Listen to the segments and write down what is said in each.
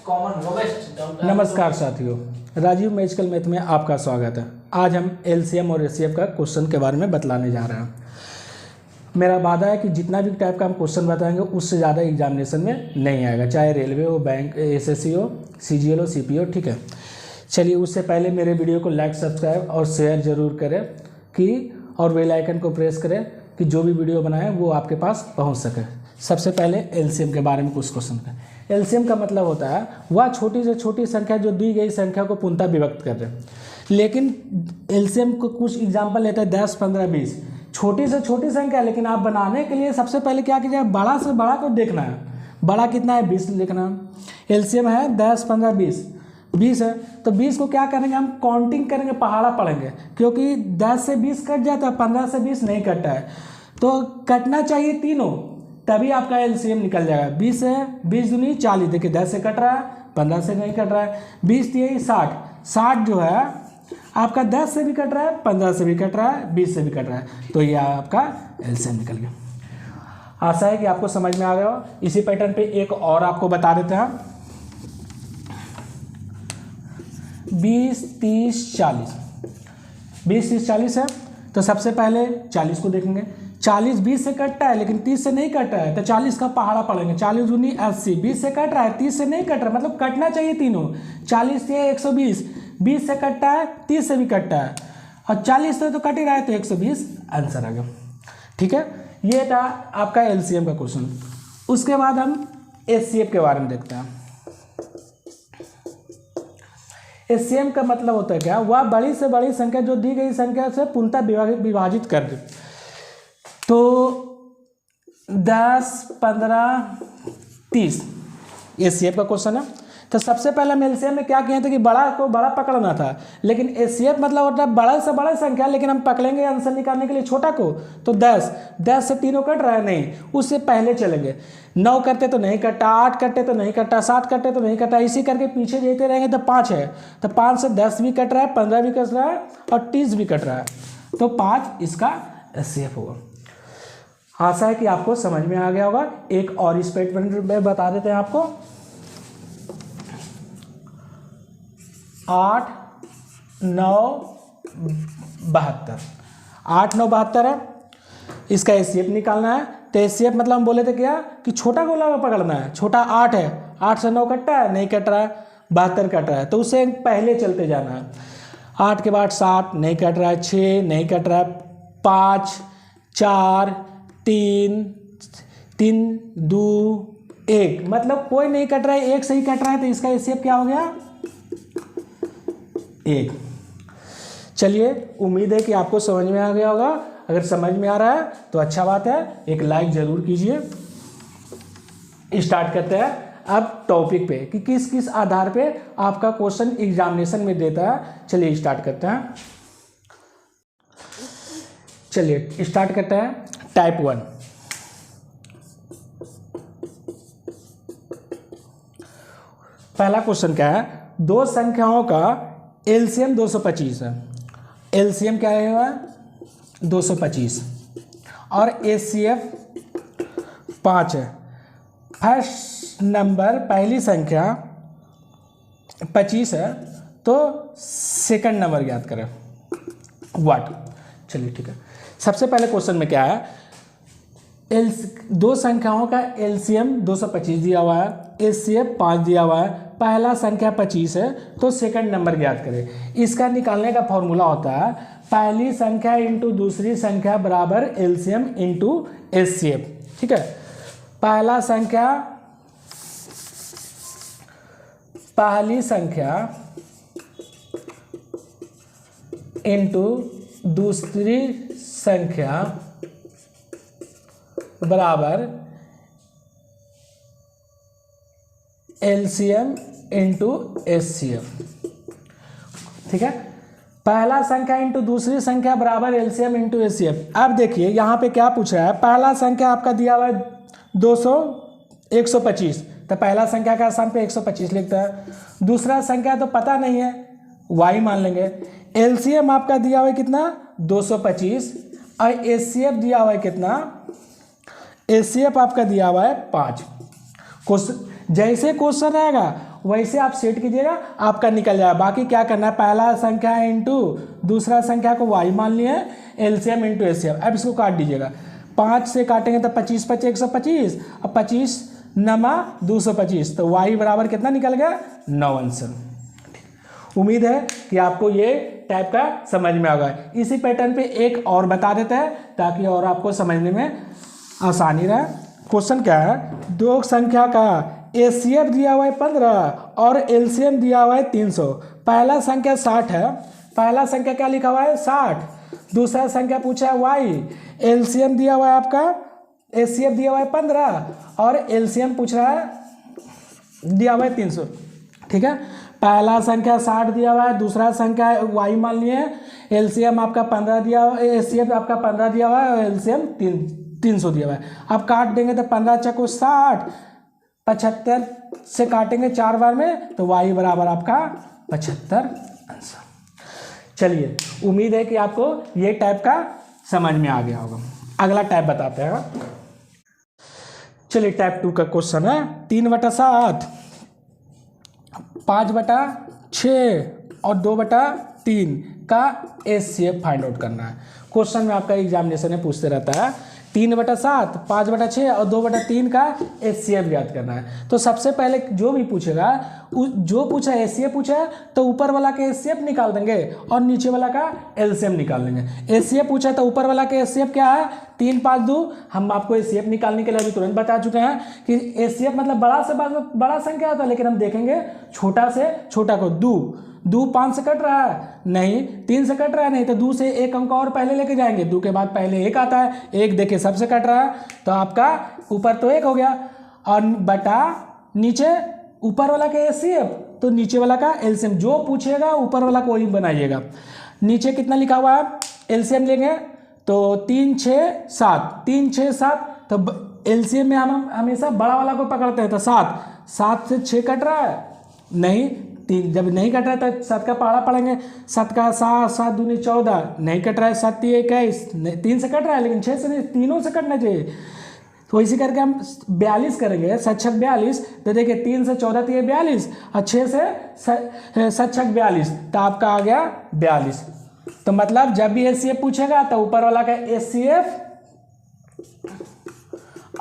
नमस्कार साथियों, Rajiv magical math में आपका स्वागत है। आज हम एलसीएम और एचसीएफ का क्वेश्चन के बारे में बतलाने जा रहे हैं। मेरा वादा है कि जितना भी टाइप का हम क्वेश्चन बताएंगे उससे ज़्यादा एग्जामिनेशन में नहीं आएगा, चाहे रेलवे हो, बैंक, एसएससी हो, सीजीएल हो, सीपी हो, ठीक है। चलिए, उससे पहले मेरे वीडियो को लाइक, सब्सक्राइब और शेयर ज़रूर करें और बेल आइकन को प्रेस करें कि जो भी वीडियो बनाए वो आपके पास पहुंच सके। सबसे पहले एलसीएम के बारे में कुछ क्वेश्चन का। एलसीएम का मतलब होता है वह छोटी से छोटी संख्या जो दी गई संख्या को पूर्णतः विभक्त कर रहे हैं। लेकिन एलसीएम को कुछ एग्जाम्पल लेते हैं 10, 15, 20। छोटी से छोटी संख्या, लेकिन आप बनाने के लिए सबसे पहले क्या कीजिए, बड़ा से बड़ा को देखना है। बड़ा कितना है? 20 लिखना है। एलसीएम है 10, 15, 20। 20 है तो 20 को क्या करेंगे, हम काउंटिंग करेंगे, पहाड़ा पढ़ेंगे, क्योंकि 10 से 20 कट जाता है, 15 से 20 नहीं कटता है। तो कटना चाहिए तीनों, तभी आपका एलसीएम निकल जाएगा। 20 है, 20 दूनी 40, देखिए 10 से कट रहा है, 15 से नहीं कट रहा है। 20 दिए 60, 60 जो है आपका 10 से भी कट रहा है, 15 से भी कट रहा है, 20 से भी कट रहा है। तो ये आपका एलसीएम निकल गया। आशा है कि आपको समझ में आ गया हो। इसी पैटर्न पे एक और आपको बता देते हैं। 20, 30, 40। 20, 30, 40 है तो सबसे पहले 40 को देखेंगे। 40 20 से कटता है लेकिन 30 से नहीं कट रहा है, तो 40 का पहाड़ा पड़ेंगे। 40 दूनी 80, 20 से कट रहा है, 30 से नहीं कट रहा है, मतलब कटना चाहिए तीनों। 40 से 120, 20 से कटता है, 30 से भी कटता है, और 40 से तो कट ही रहा है, तो 120 आंसर आ गया। ठीक है, ये था आपका एलसीएम का क्वेश्चन। उसके बाद हम एचसीएफ के बारे में देखते हैं। एचसीएफ का मतलब होता है क्या, वह बड़ी से बड़ी संख्या जो दी गई संख्या से पूर्णतः विभाजित कर दे। तो 10, 15, 30 एचसीएफ का क्वेश्चन है। तो सबसे पहले हम एलसीएम में क्या किए थे कि बड़ा को बड़ा पकड़ना था, लेकिन एचसीएफ मतलब होता है बड़ा से बड़ा संख्या, लेकिन हम पकड़ेंगे आंसर निकालने के लिए छोटा को। तो 10 से तीनों कट रहा है, नहीं, उससे पहले चलेंगे। 9 करते तो नहीं कटा, 8 कटे तो नहीं कटा, 7 कटे तो नहीं कटा, इसी करके पीछे जेते रहेंगे। तो 5 है तो 5 से 10 भी कट रहा है, 15 भी कट रहा है और 30 भी कट रहा है, तो 5 इसका एचसीएफ होगा। आशा है कि आपको समझ में आ गया होगा। एक और स्टेटमेंट में बता देते हैं आपको। 8, 9, 72। 8, 9, 72 है, इसका एचसीएफ निकालना है। तो एचसीएफ मतलब हम बोले थे क्या कि छोटा गोला पकड़ना है। छोटा 8 है, 8 से 9 कटता है, नहीं कट रहा है, 72 कट रहा है, तो उससे पहले चलते जाना है। 8 के बाद 7 नहीं कट रहा है, 6 नहीं कट रहा है, 5, 4, 3, 2, 1, मतलब कोई नहीं कट रहा है, एक सही कट रहा है, तो इसका एचसीएफ क्या हो गया? 1। चलिए, उम्मीद है कि आपको समझ में आ गया होगा। अगर समझ में आ रहा है तो अच्छा बात है, एक लाइक जरूर कीजिए। स्टार्ट करते हैं अब टॉपिक पे कि किस किस आधार पे आपका क्वेश्चन एग्जामिनेशन में देता है। चलिए स्टार्ट करते हैं। चलिए स्टार्ट करते हैं। टाइप 1। पहला क्वेश्चन क्या है, दो संख्याओं का एलसीएम 225 है। एलसीएम क्या है? 225 और एचसीएफ 5 है। फर्स्ट नंबर, पहली संख्या 25 है, तो सेकंड नंबर ज्ञात करें। व्हाट? चलिए ठीक है। सबसे पहले क्वेश्चन में क्या है, दो संख्याओं का एलसीएम 225 दिया हुआ है, एचसीएफ 5 दिया हुआ है। पहला संख्या 25 है तो सेकंड नंबर ज्ञात करें। इसका निकालने का फॉर्मूला होता है पहली संख्या इंटू दूसरी संख्या बराबर एलसीएम इंटू एचसीएफ। ठीक है, पहली संख्या इंटू दूसरी संख्या बराबर एलसीएम इंटू एचसीएफ। ठीक है, पहला संख्या इंटू दूसरी संख्या बराबर एलसीएम इंटू एचसीएफ। अब देखिए यहाँ पे क्या पूछ रहा है, पहला संख्या आपका दिया हुआ है 125, तो पहला संख्या का स्थान पे 125 लिखता है। दूसरा संख्या तो पता नहीं है, y मान लेंगे। एलसीएम आपका दिया हुआ है कितना? 225, और एचसीएफ दिया हुआ है कितना? एचसीएफ आपका दिया हुआ है 5। जैसे क्वेश्चन आएगा वैसे आप सेट कीजिएगा, आपका निकल जाएगा। बाकी क्या करना है, पहला संख्या इंटू दूसरा संख्या को y मान लिए, एलसीएम इंटू एलसीएम। अब इसको काट दीजिएगा, 5 से काटेंगे तो 25 25 125, अब 25 नमा 225, तो y बराबर कितना निकल गया, 9 आंसर। उम्मीद है कि आपको ये टाइप का समझ में आ गया। इसी पैटर्न पे एक और बता देते हैं ताकि और आपको समझने में आसानी रहे। क्वेश्चन क्या है, दो संख्या का एचसीएफ दिया हुआ है 15 और एलसीएम दिया हुआ है 300। पहला संख्या 60 है, पहला संख्या क्या लिखा हुआ है 60, दूसरा संख्या पूछा है y, एलसीएम दिया हुआ है आपका, एचसीएफ दिया हुआ है 15 और एलसीएम पूछ रहा है, दिया हुआ है 300। ठीक है, पहला संख्या 60 दिया हुआ है, दूसरा संख्या y मान लिए, एलसीएम आपका 15 दिया हुआ है, एचसीएफ आपका 15 दिया हुआ है और एलसीएम 300 दिया हुआ है। अब काट देंगे तो 15 चको 60, 75 से काटेंगे 4 बार में तो y बराबर आपका 75 आंसर। चलिए, उम्मीद है कि आपको ये टाइप का समझ में आ गया होगा। अगला टाइप बताते हैं। चलिए, टाइप 2 का क्वेश्चन है, 3/7, 5/6 और 2/3 का एचसीएफ फाइंड आउट करना है। क्वेश्चन में आपका एग्जामिनेशन में पूछते रहता है 3/7, 5/6 और 2/3 का एचसीएफ ज्ञात करना है। तो सबसे पहले जो भी पूछेगा, जो पूछा एचसीएफ पूछा है तो ऊपर वाला का एचसीएफ निकाल देंगे और नीचे वाला का एलसीएम निकाल देंगे। एचसीएफ पूछा है तो ऊपर वाला का एचसीएफ क्या है, 3 5 2। हम आपको एचसीएफ निकालने के लिए अभी तुरंत बता चुके हैं कि एचसीएफ मतलब बड़ा से बड़ा संख्या होता है, लेकिन हम देखेंगे छोटा से छोटा को। 2 5 से कट रहा है नहीं, 3 से कट रहा है नहीं, तो 2 से एक अंक और पहले लेके जाएंगे, 2 के बाद पहले 1 आता है, 1 देखिए सबसे कट रहा है तो आपका ऊपर तो 1 हो गया और बटा नीचे ऊपर वाला का एचसीएफ तो नीचे वाला का एलसीएम। जो पूछेगा ऊपर वाला को वही बनाइएगा। नीचे कितना लिखा हुआ है, एलसीएम लेंगे तो 3 6 7, 3 6 7, तो एलसीएम में हम हमेशा बड़ा वाला को पकड़ते हैं। तो 7 से 6 कट रहा है नहीं, 3 जब नहीं कट रहा है तो 7 का पहाड़ा पढ़ेंगे, 7 का 7 7 दूनी 14, नहीं कट रहा है, 7 3 21, 3 से कट रहा है लेकिन 6 से नहीं, तीनों से कटना चाहिए। तो इसी करके हम 42 करेंगे, 7 6 42, तो देखिए 3 से 14 3 42 और 6 से 7 6 42, तो आपका आ गया 42। तो मतलब जब भी एचसीएफ पूछेगा तो ऊपर वाला का एचसीएफ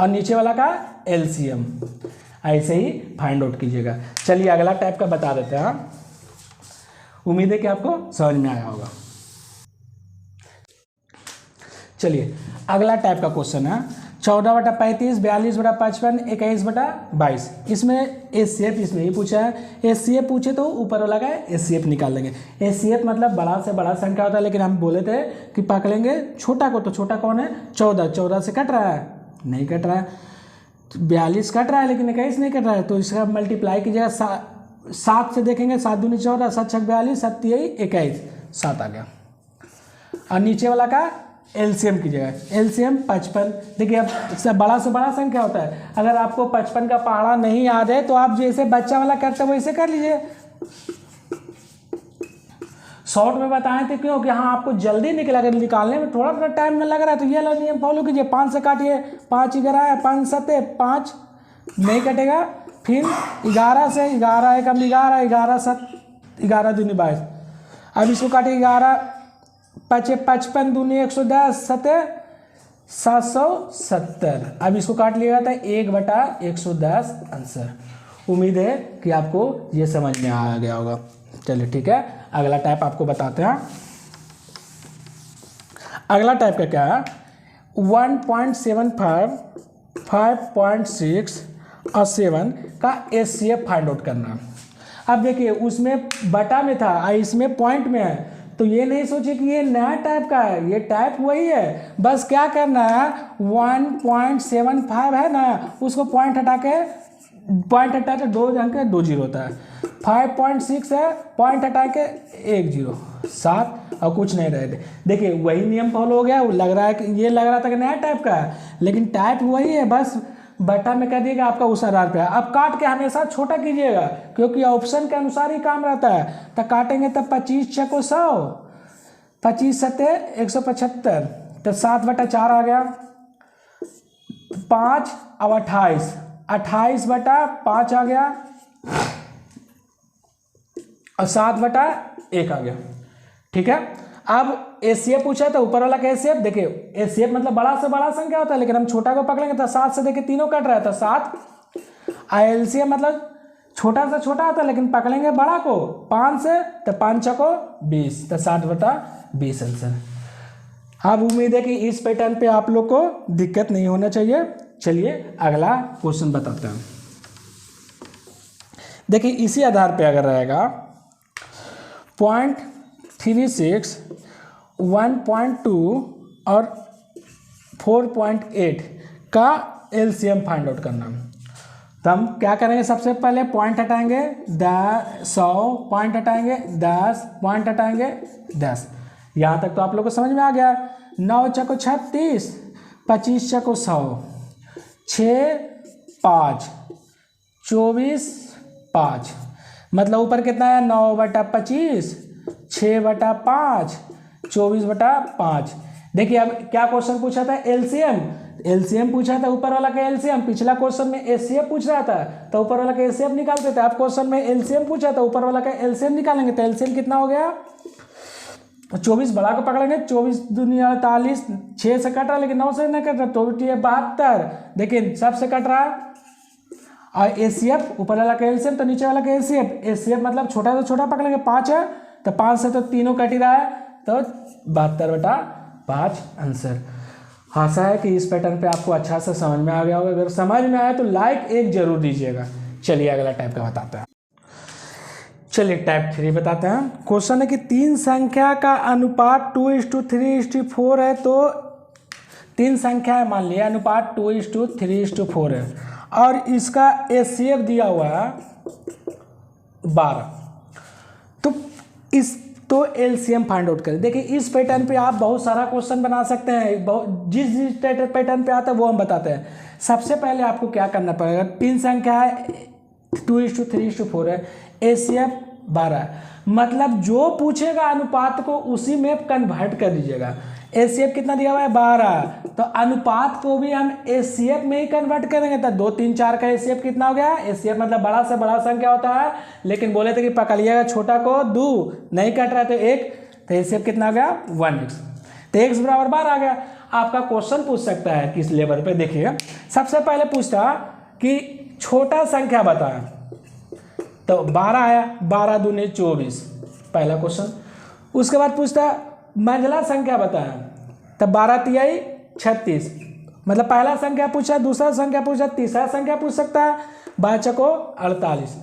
और नीचे वाला का एलसीएम ऐसे ही फाइंड आउट कीजिएगा। चलिए, अगला टाइप का बता देते हैं। उम्मीद है कि आपको समझ में आया होगा। चलिए, अगला टाइप का क्वेश्चन है 14/35, 42/55, 21/22। इसमें एचसीएफ इसमें ही पूछा है। एचसीएफ पूछे तो ऊपर वाला का एचसीएफ निकाल लेंगे। एचसीएफ मतलब बड़ा से बड़ा संख्या होता है, लेकिन हम बोले थे कि पकड़ेंगे छोटा को। तो छोटा कौन है, 14 से कट रहा है नहीं कट रहा है, 42 कट रहा है लेकिन 21 नहीं कट रहा है, तो इसका मल्टीप्लाई कीजिएगा 7 से, देखेंगे 7 दूनी 14, 7 6 42, 7 3 21, 7 आ गया। और नीचे वाला का एलसीएम कीजिएगा, एलसीएम 55। देखिए, अब इससे बड़ा संख्या होता है। अगर आपको 55 का पहाड़ा नहीं याद है तो आप जैसे बच्चा वाला करते हो वैसे कर लीजिए। शॉर्ट में बताएं थे क्यों कि हाँ आपको जल्दी निकालने में थोड़ा सा टाइम न लग रहा है, तो ये वाला नियम फॉलो कीजिए। 5 से काटिए, 5 11 है, 5 7 5 नहीं कटेगा। फिर 11 से 11 1 11, 11 7 11 दूनी 22। अब इसको काटिए, 11 5 55 दूनी 110, 7 770। अब इसको काट लिया था 1/110 आंसर। उम्मीद है कि आपको ये समझ में आ गया होगा। चलिए ठीक है, अगला टाइप आपको बताते हैं। अगला टाइप का क्या है, 1.75, 5.6 और 7 का एचसीएफ फाइंड आउट करना। अब देखिए, उसमें बटा में था, इसमें पॉइंट में है, तो ये नहीं सोचिए कि ये नया टाइप का है, ये टाइप वही है। बस क्या करना है, 1.75 है ना, उसको पॉइंट हटा के 2 अंक 2 जीरो होता है। 5.6 है, पॉइंट हटा के 1 0 7 और कुछ नहीं रहे थे। देखिए, वही नियम फॉलो हो गया। लग रहा है कि ये लग रहा था कि नया टाइप का है, लेकिन टाइप वही है, बस बटा में कह दिएगा आपका उस आधार पे। अब काट के हमेशा छोटा कीजिएगा, क्योंकि ऑप्शन के अनुसार ही काम रहता है। तो काटेंगे तब 25 6 को 100, 25 7 175, तो 7/4 आ गया। 5 और 28, 28/5 आ गया। और 7/1 आ गया। ठीक है, अब एचसीएफ पूछा तो ऊपर वाला का एचसीएफ, देखिए एचसीएफ मतलब बड़ा से बड़ा संख्या होता है, लेकिन हम छोटा को पकड़ेंगे तो 7 से देखिए तीनों कट रहा है तो 7। एलसीएम मतलब छोटा से छोटा होता है, लेकिन पकड़ेंगे बड़ा को 5 से तो 5 को 20 तो 7/20 आंसर। अब उम्मीद है कि इस पैटर्न पे आप लोग को दिक्कत नहीं होना चाहिए। चलिए अगला क्वेश्चन बताते हैं। देखिए इसी आधार पे अगर रहेगा 0.36, 1.2 और 4.8 का एलसीएम फाइंड आउट करना। तो हम क्या करेंगे, सबसे पहले पॉइंट हटाएंगे 100, पॉइंट हटाएंगे 10, पॉइंट हटाएंगे 10। यहाँ तक तो आप लोग को समझ में आ गया। 9 चको 36, 25 चको 100, 6 5, 24 5, मतलब ऊपर कितना है 9/25, 6/5, 24/5। देखिए अब क्या क्वेश्चन पूछा था, एलसीएम पूछा था, ऊपर वाला का एलसीएम। पिछला क्वेश्चन में एचसीएफ पूछ रहा था तो ऊपर वाला का एचसीएफ निकालते थे। अब क्वेश्चन में एलसीएम पूछा था, ऊपर वाला का एलसीएम निकालेंगे तो एलसीएम कितना हो गया 24, बड़ा को पकड़ेंगे 24 दूनी 48, 6 से कट रहा लेकिन 9 से नहीं कट रहा तो 72। देखिए सबसे कट रहा है। और एचसीएफ ऊपर वाला का एलसीएम तो नीचे वाला का एचसीएफ। एचसीएफ मतलब छोटा से छोटा पकड़ेंगे 5 है तो 5 से तो तीनों कट ही रहा है तो 72/5 आंसर। आशा है कि इस पैटर्न पे आपको अच्छा से समझ में आ गया होगा। अगर समझ में आया तो लाइक एक जरूर दीजिएगा। चलिए अगला टाइप का बताते हैं। चलिए टाइप 3 बताते हैं। क्वेश्चन है कि 3 संख्या का अनुपात 2:3:4 है। तो 3 संख्या है, मान लिया अनुपात 2:3:4 है और इसका एचसीएफ दिया हुआ है 12। तो एलसीएम फाइंड आउट करें। देखिए इस पैटर्न पे आप बहुत सारा क्वेश्चन बना सकते हैं। जिस पैटर्न पे आता है वो हम बताते हैं। सबसे पहले आपको क्या करना पड़ेगा, 3 संख्या है 2:3:4 है, एचसीएफ 12 है, मतलब जो पूछेगा अनुपात को उसी में कन्वर्ट कर दीजिएगा। एचसीएफ कितना दिया हुआ है 12, तो अनुपात को भी हम एचसीएफ में ही कन्वर्ट करेंगे। तो 2 3 4 का एचसीएफ कितना हो गया, एचसीएफ मतलब बड़ा से बड़ा संख्या होता है, लेकिन बोले थे कि पकड़िएगा छोटा को 2 नहीं कट रहा तो 1, तो एचसीएफ कितना हो गया 1x, तो x बराबर 12 आ गया। आपका क्वेश्चन पूछ सकता है किस लेवल पे, देखिए सबसे पहले पूछता कि छोटा संख्या बताया तो 12 आया, 12 दूनी 24 पहला क्वेश्चन। उसके बाद पूछता मंझला संख्या बताया तब 12 तिहाई 36, मतलब पहला संख्या पूछा, दूसरा संख्या पूछा, तीसरा संख्या पूछ सकता है, 12 को 48।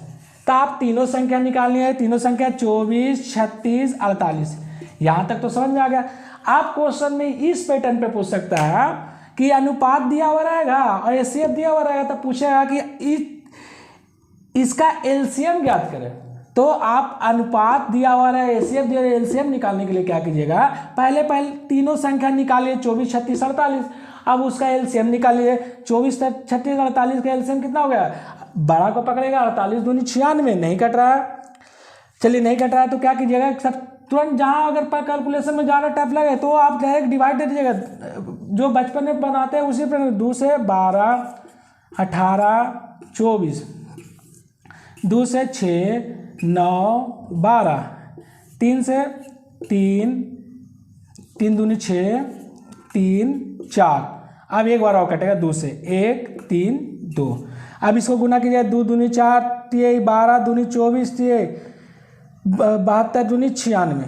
तो आप तीनों संख्या निकालनी है, तीनों संख्या 24, 36, 48। यहाँ तक तो समझ में आ गया। आप क्वेश्चन में इस पैटर्न पे पूछ सकता है कि अनुपात दिया हुआ रहेगा और एचसीएफ दिया हुआ रहेगा, तो पूछेगा कि इसका एलसीएम ज्ञात करें। तो आप अनुपात दिया हुआ है, एचसीएफ दिया हुआ है, एलसीएम निकालने के लिए क्या कीजिएगा, पहले तीनों संख्या निकालिए 24, 36, 48। अब उसका एलसीएम निकालिए, 24, 36, 48 का एलसीएम कितना हो गया, बड़ा को पकड़ेगा 48 दूनी 96, नहीं कट रहा है। चलिए नहीं कट रहा है तो क्या कीजिएगा, सब तुरंत जहाँ अगर कैलकुलेशन में ज़्यादा टाइप लगे तो आप डायरेक्ट डिवाइड दे दीजिएगा, जो बचपन में बनाते हैं उसी पर। 2 से 12, 18, 24, 2 से 6, 9, 12, 3 से 3, 3 दूनी 6, 3, 4। अब एक बार और कटेगा 2 से, 1, 3, 2। अब इसको गुना कीजिए, 2 दूनी 4, 12 दूनी 24, 72 दूनी 96,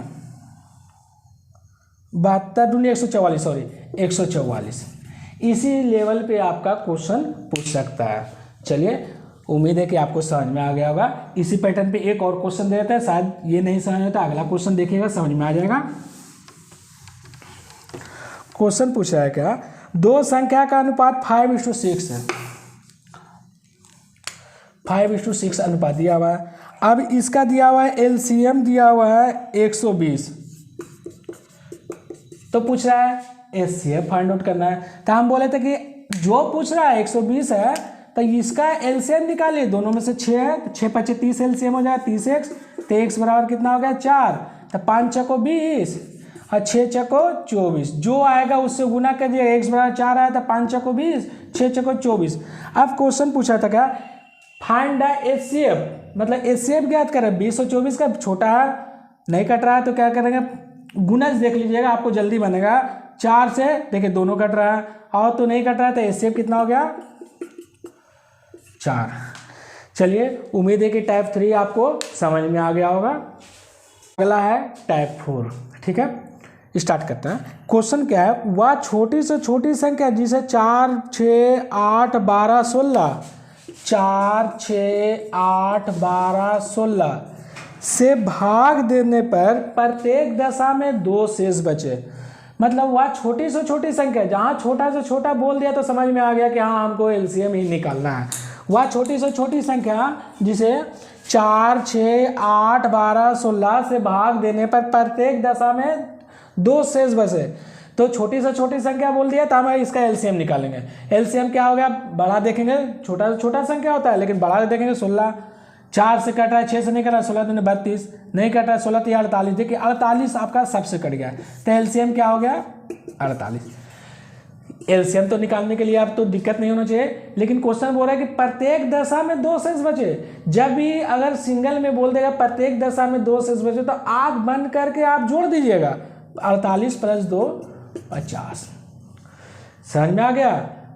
72 दूनी 144, सॉरी 144। इसी लेवल पे आपका क्वेश्चन पूछ सकता है। चलिए उम्मीद है कि आपको समझ में आ गया होगा। इसी पैटर्न पे एक और क्वेश्चन दे देते हैं, शायद ये नहीं समझ में, तो अगला क्वेश्चन देखिएगा समझ में आ जाएगा। क्वेश्चन पूछ रहा है क्या, 2 संख्या का अनुपात 5:6 है, 5:6 अनुपात दिया हुआ है। अब इसका दिया हुआ है एलसीएम दिया हुआ है 120, तो पूछ रहा है एचसीएफ फाइंड आउट करना है। तो हम बोले थे कि जो पूछ रहा है 120 है तो इसका एलसीएम निकालिए, दोनों में से 6 है तो 6 × 5 = 30 एलसीएम हो जाएगा 30x, तो x बराबर कितना हो गया 4, तो 5 चको 20 और 6 चको 24, जो आएगा उससे गुना कर दिएगा, x बराबर 4 आया तो 5 चको 20, 6 चको 24। अब क्वेश्चन पूछा था क्या, फाइंड द एचसीएफ मतलब एचसीएफ ज्ञात करें। 20 और 24 का छोटा है, नहीं कट रहा है तो क्या करेंगे, गुणज देख लीजिएगा, आपको जल्दी बनेगा। 4 से देखिए दोनों कट रहा है, और तो नहीं कट रहा है तो एचसीएफ कितना हो गया 4। चलिए उम्मीद है कि टाइप 3 आपको समझ में आ गया होगा। अगला है टाइप 4। ठीक है, स्टार्ट करते हैं। क्वेश्चन क्या है, वह छोटी से छोटी संख्या जिसे 4, 6, 8, 12, 16 4, 6, 8, 12, 16 से भाग देने पर प्रत्येक दशा में 2 शेष बचे। मतलब वह छोटी से छोटी संख्या, जहाँ छोटा से छोटा बोल दिया तो समझ में आ गया कि हाँ हमको एलसीएम ही निकालना है। वह छोटी से छोटी संख्या जिसे 4, 6, 8, 12, 16 से भाग देने पर प्रत्येक दशा में 2 शेष बचे। तो छोटी से छोटी संख्या बोल दिया तो हम इसका एलसीएम निकालेंगे। एलसीएम क्या हो गया, बड़ा देखेंगे, छोटा से छोटा संख्या होता है लेकिन बड़ा देखेंगे 16। 4 से कट रहा है, 6 से नहीं कट रहा है, 16 दूनी 32, नहीं कट रहा है 16 तो 48। देखिए 48 आपका सबसे कट गया, तो एलसीएम क्या हो गया 48। एलसीएम तो निकालने के लिए आप तो दिक्कत नहीं होना चाहिए, लेकिन क्वेश्चन बोल रहा है कि प्रत्येक दशा में 2 शेष बचे। जब भी अगर सिंगल में बोल देगा प्रत्येक दशा में 2 शेष बचे तो आंख बंद करके आप जोड़ दीजिएगा, 48 + 2 50। समझ में आ गया,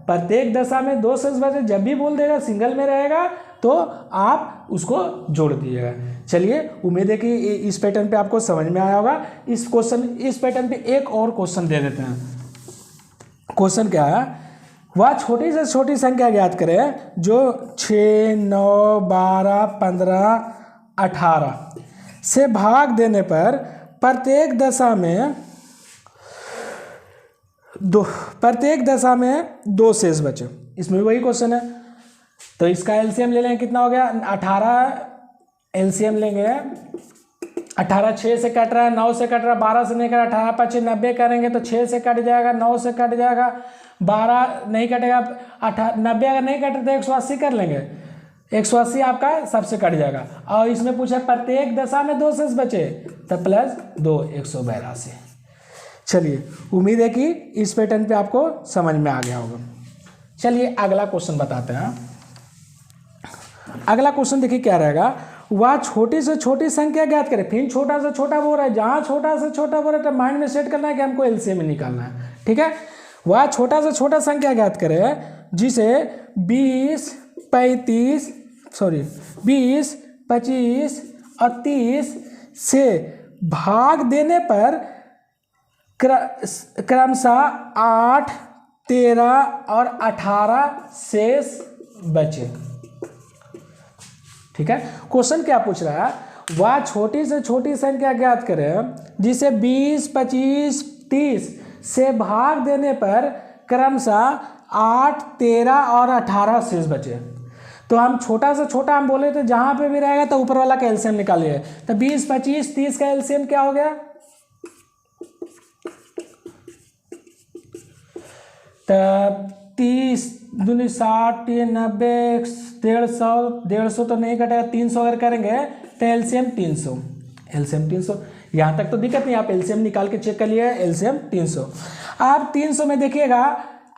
प्रत्येक दशा में 2 शेष बचे। जब भी बोल देगा सिंगल में रहेगा तो आप उसको जोड़ दीजिएगा। चलिए उम्मीद है कि इस पैटर्न पे आपको समझ में आया होगा। इस पैटर्न पे एक और क्वेश्चन दे देते हैं। क्वेश्चन क्या है, वह छोटी से छोटी संख्या ज्ञात करें जो 6, 9, 12, 15, 18 से भाग देने पर प्रत्येक दशा में 2 शेष बचे। इसमें भी वही क्वेश्चन है, तो इसका एलसीएम ले लेंगे, कितना हो गया 18। एलसीएम लेंगे 18, 6 से कट रहा है, 9 से कट रहा है, 12 से नहीं कट रहा, 18 × 5 = 90 करेंगे तो 6 से कट जाएगा, 9 से कट जाएगा, 12 नहीं कटेगा, 90 अगर नहीं कटे तो 180 कर लेंगे, 180 आपका सबसे कट जाएगा। और इसमें पूछा प्रत्येक दशा में 2 शेष बचे तो +2 182। चलिए उम्मीद है कि इस पैटर्न पे आपको समझ में आ गया होगा। चलिए अगला क्वेश्चन बताते हैं। अगला क्वेश्चन देखिए क्या रहेगा, वह छोटी से छोटी संख्या ज्ञात करें। फिर छोटा से छोटा बोल रहा है, जहाँ छोटा से छोटा बोल रहा है तो माइंड में सेट करना है कि हमको एलसीएम निकालना है। ठीक है, वह छोटा से छोटा संख्या ज्ञात करें जिसे 20, 25 और 30 से भाग देने पर क्रमशः 8, 13 और 18 शेष बचे। ठीक है, क्वेश्चन क्या पूछ रहा है, वह छोटी से छोटी संख्या ज्ञात करें जिसे 20, 25, 30 से भाग देने पर क्रमशः 8, 13 और 18 शेष बचे। तो हम छोटा से छोटा हम बोले तो जहां पे भी रहेगा तो ऊपर वाला का एलसीएम निकालिए। तो 20, 25, 30 का एलसीएम क्या हो गया, तो 30 दूनी 60, 90, 150 तो नहीं कटेगा, 300 अगर करेंगे तो एलसीएम 300। यहाँ तक तो दिक्कत नहीं, आप एलसीएम निकाल के चेक कर लिए, एलसीएम 300। अब 300 में देखिएगा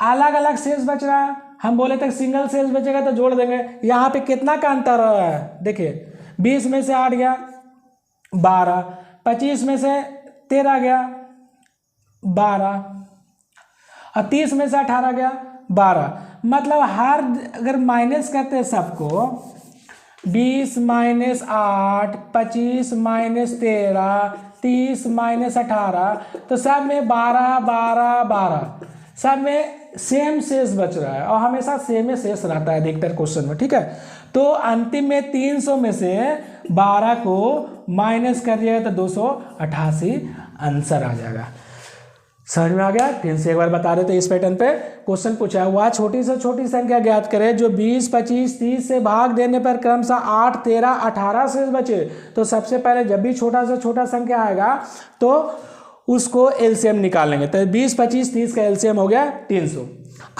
अलग अलग शेष बच रहा है। हम बोले तक सिंगल शेष बचेगा तो जोड़ देंगे। यहाँ पे कितना का अंतर हो रहा है, देखिए 20 में से 8 गया 12, 25 में से 13 गया 12 और 30 में से 18 गया 12। मतलब हर अगर माइनस करते हैं सबको, 20 - 8, 25 - 13, 30 - 18, तो सब में 12, 12, 12, सब में सेम शेष बच रहा है और हमेशा सेम शेष रहता है अधिकतर क्वेश्चन में। ठीक है, तो अंतिम में 300 में से 12 को माइनस कर दिएगा तो 288 आंसर आ जाएगा। समझ में आ गया। फिर से एक बार बता रहे थे, इस पैटर्न पे क्वेश्चन पूछा है, वह छोटी से छोटी संख्या ज्ञात करें जो 20, 25, 30 से भाग देने पर क्रमशः 8, 13, 18 शेष बचे। तो सबसे पहले जब भी छोटा से छोटा संख्या आएगा तो उसको एलसीएम निकालेंगे। तो 20, 25, 30 का एलसीएम हो गया 300।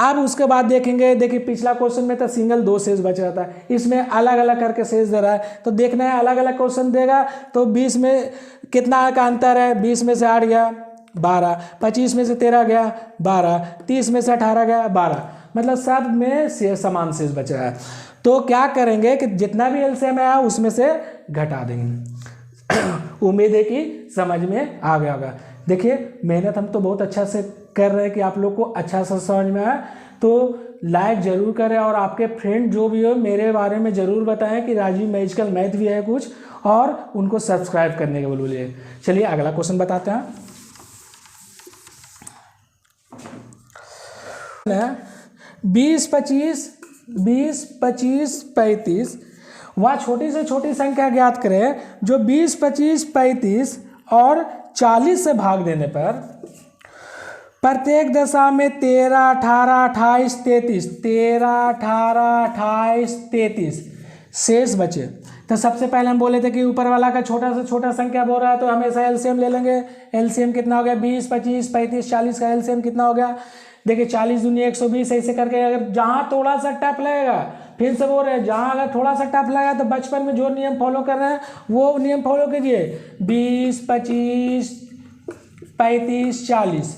अब उसके बाद देखेंगे, देखिए पिछला क्वेश्चन में तो सिंगल 2 शेष बच रहा था, इसमें अलग अलग करके शेष दे रहा है। तो देखना है अलग अलग क्वेश्चन देगा तो 20 में कितना का अंतर है, 20 में से 8 गया 12, 25 में से 13 गया 12, 30 में से 18 गया 12, मतलब सब में शेष समान शेष बच रहा है। तो तो क्या करेंगे कि जितना भी एलसीएम आया उसमें से घटा देंगे। उम्मीद है कि समझ में आ गया होगा। देखिए मेहनत हम तो बहुत अच्छा से कर रहे हैं कि आप लोग को अच्छा सा समझ में आया, तो लाइक जरूर करें और आपके फ्रेंड जो भी हो मेरे बारे में ज़रूर बताएं कि राजीव मैजिकल मैथ भी है कुछ, और उनको सब्सक्राइब करने के बोलिए। चलिए अगला क्वेश्चन बताते हैं। 20, 25, 35 वह छोटी से छोटी संख्या ज्ञात करें जो 20, 25, 35 और 40 से भाग देने पर प्रत्येक दशा में 13, 18, 28, 33 13, 18, 28, 33 शेष बचे। तो सबसे पहले हम बोले थे कि ऊपर वाला का छोटा से छोटा संख्या बोल रहा है तो हमेशा एलसीएम ले लेंगे। एलसीएम कितना हो गया? 20, 25, 35, 40 का एलसीएम कितना हो गया? देखिए 40 दूनी 120, ऐसे करके अगर जहाँ थोड़ा सा टफ लगेगा, फिर से बोल रहे हैं जहाँ अगर थोड़ा सा टफ लगा तो बचपन में जो नियम फॉलो कर रहे हैं वो नियम फॉलो कीजिए। 20, 25, 35, 40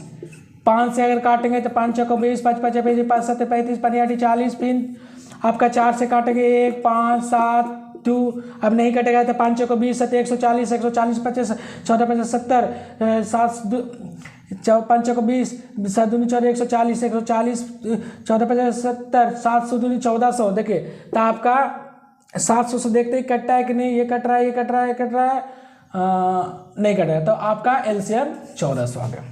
5 से अगर काटेंगे तो 5 चौको 20, 5 5 25, 5 7 35, 5 40, फिर आपका 4 से काटेंगे 1, 5, 7 2, अब नहीं कटेगा तो 5 चौको 20, 7 140, 140 25, 14 25 70, 7 5 चौको 20, 7 दूनी 14 140, 140 14 50 70, 7 दूनी 1400। देखिए तो आपका 700 से देखते ही कटता है कि नहीं, ये कट रहा है, ये कट रहा है, ये कट रहा है, नहीं कट रहा है, तो आपका एलसीएम 1400 आ गया।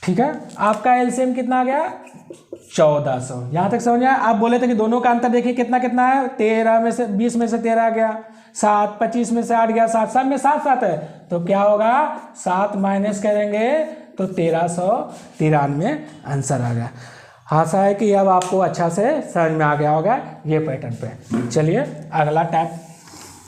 ठीक है, आपका एलसीएम कितना आ गया? 1400। यहाँ तक समझ आया? आप बोले थे कि दोनों का अंतर देखिए कितना कितना है। 13 में से 20 में से 13 आ गया, 7 25 में से 8 गया, 7 सब में 7 7 है, तो क्या होगा? 7 माइनस करेंगे तो 1393 आंसर आ गया। आशा है कि अब आपको अच्छा से समझ में आ गया होगा ये पैटर्न पे। चलिए अगला टाइप